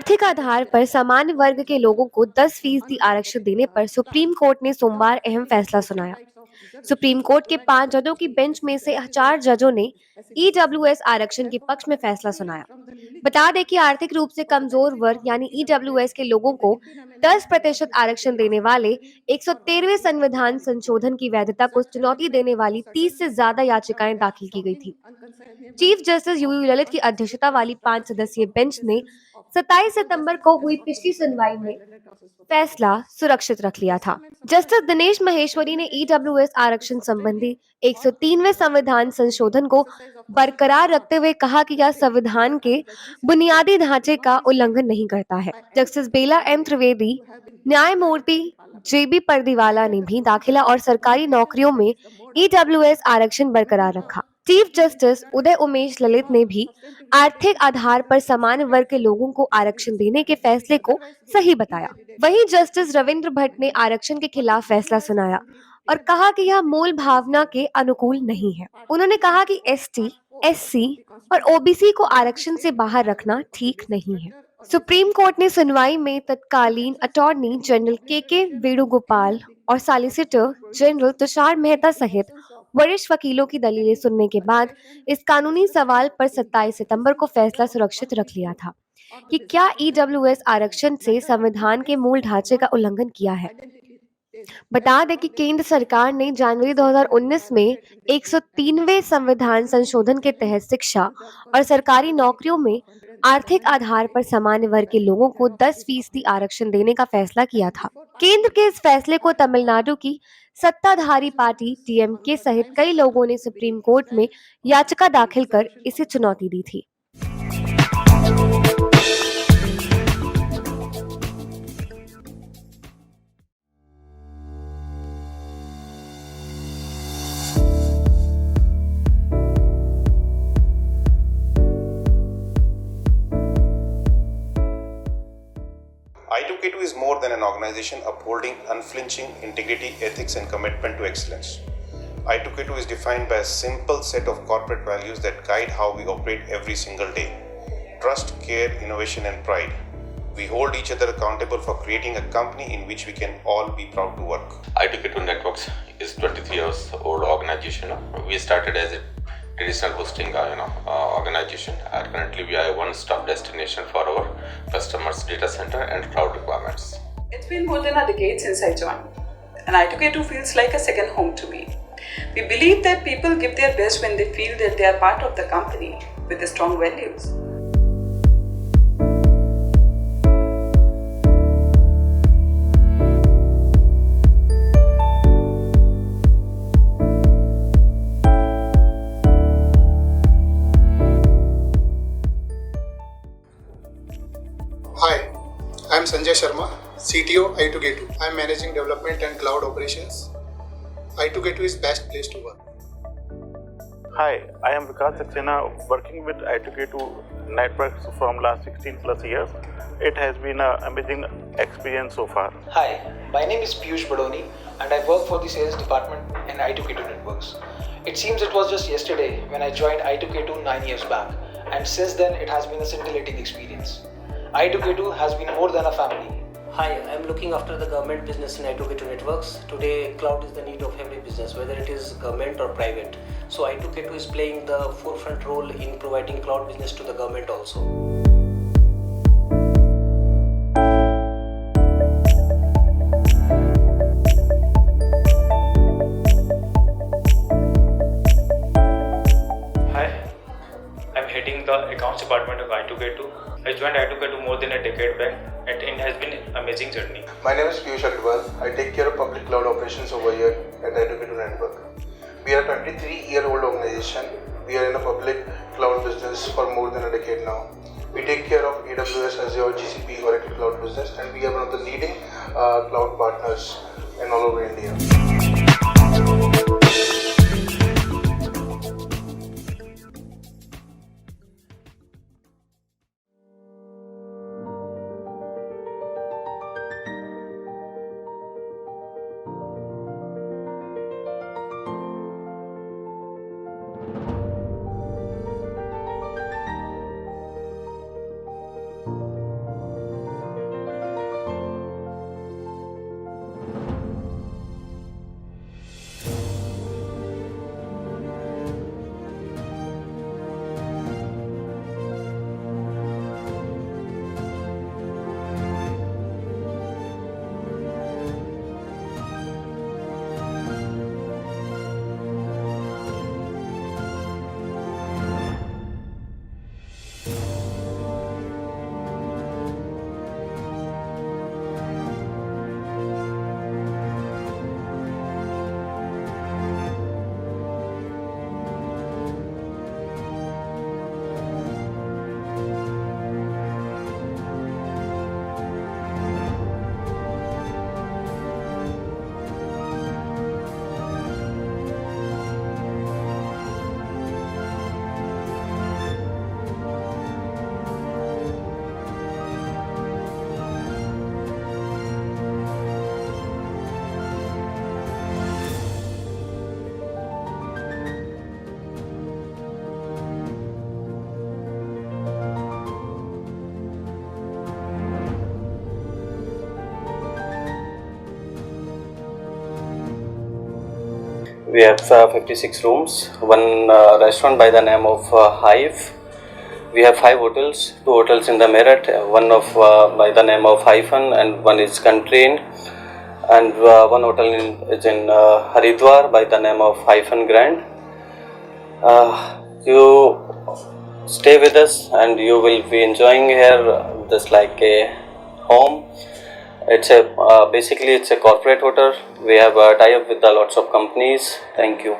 आर्थिक आधार पर सामान्य वर्ग के लोगों को 10% आरक्षण देने पर सुप्रीम कोर्ट ने सोमवार अहम फैसला सुनाया। सुप्रीम कोर्ट के 5 जजों की बेंच में से 4 जजों ने ईडब्ल्यूएस आरक्षण के पक्ष में फैसला सुनाया। बता दें कि आर्थिक रूप से कमजोर वर्ग यानी ईडब्ल्यूएस के लोगों को 10% आरक्षण देने वाले 113वें संविधान संशोधन की वैधता को चुनौती देने वाली 30 से ज्यादा याचिकाएं दाखिल की गई थी। चीफ जस्टिस यूयू ललित की अध्यक्षता वाली 5 सदस्यीय बेंच ने 27 सितंबर को हुई पिछली सुनवाई में फैसला सुरक्षित रख लिया था। जस्टिस दिनेश महेश्वरी ने ईडब्ल्यूएस आरक्षण संबंधी 103वें संविधान संशोधन को बरकरार रखते हुए कहा कि यह संविधान के बुनियादी ढांचे का उल्लंघन नहीं करता है। जस्टिस बेला एम त्रिवेदी, न्यायमूर्ति जेबी परदीवाला ने भी दाखिला और सरकारी नौकरियों में ईडब्ल्यूएस आरक्षण बरकरार रखा। चीफ जस्टिस उदय उमेश ललित ने भी आर्थिक आधार पर समान वर्ग के लोगों को आरक्षण देने के फैसले को सही बताया। वहीं जस्टिस रविंद्र भट्ट ने आरक्षण के खिलाफ फैसला सुनाया और कहा कि यह मूल भावना के अनुकूल नहीं है। उन्होंने कहा कि एसटी, एससी और ओबीसी को आरक्षण से बाहर रखना ठीक नहीं है। सुप्रीम कोर्ट ने सुनवाई में तत्कालीन अटॉर्नी जनरल के वेणुगोपाल और सॉलिसिटर जनरल तुषार मेहता सहित वरिष्ठ वकीलों की दलीलें सुनने के बाद इस कानूनी सवाल पर 27 सितंबर को फैसला सुरक्षित रख लिया था कि क्या ईडब्ल्यूएस आरक्षण से संविधान के मूल ढांचे का उल्लंघन किया है। बता दें कि केंद्र सरकार ने जनवरी 2019 में 103वें संविधान संशोधन के तहत शिक्षा और सरकारी नौकरियों में आर्थिक आधार पर सामान्य वर्ग के लोगों को 10% आरक्षण देने का फैसला किया था। केंद्र के इस फैसले को तमिलनाडु की सत्ताधारी पार्टी टीएमके सहित कई लोगों ने सुप्रीम कोर्ट में याचिका दाखिल कर इसे चुनौती दी थी। I2K2 is more than an organization upholding unflinching integrity, ethics, and commitment to excellence. I2K2 is defined by a simple set of corporate values that guide how we operate every single day: trust, care, innovation, and pride. We hold each other accountable for creating a company in which we can all be proud to work. I2K2 Networks is 23 years old organization. We started as a traditional hosting organization, and currently we are a one-stop destination for our customers' data center and cloud requirements. It's been more than a decade since I joined, and I2K2 feels like a second home to me. We believe that people give their best when they feel that they are part of the company with the strong values. Hi, I'm Sanjay Sharma, CTO I2K2. I'm managing development and cloud operations. I2K2 is best place to work. Hi, I am Vikas Saxena, working with I2K2 Networks from last 16 plus years. It has been an amazing experience so far. Hi, my name is Piyush Badoni and I work for the sales department in I2K2 Networks. It seems it was just yesterday when I joined I2K2 9 years back, and since then it has been a scintillating experience. I2K2 has been more than a family. Hi, I am looking after the government business in I2K2 Networks. Today, cloud is the need of every business, whether it is government or private. So I2K2 is playing the forefront role in providing cloud business to the government also. Hi, I'm heading the accounts department of I2K2. I joined I2K2 more than a decade back, and it has been an amazing journey. My name is Piyush Agarwal. I take care of public cloud operations over here at I2K2 Network. We are a 23-year-old organization. We are in a public cloud business for more than a decade now. We take care of AWS, Azure, GCP, Oracle Cloud business, and we are one of the leading cloud partners in all over India. We have 56 rooms, one restaurant by the name of Hive. We have 5 hotels, 2 hotels in the Meerut, one of by the name of Hyphen and one is Country Inn, and one hotel is in Haridwar by the name of Hyphen Grand. You stay with us and you will be enjoying here just like a home. It's a basically it's a corporate hotel. We have a tie-up with lots of companies. Thank you.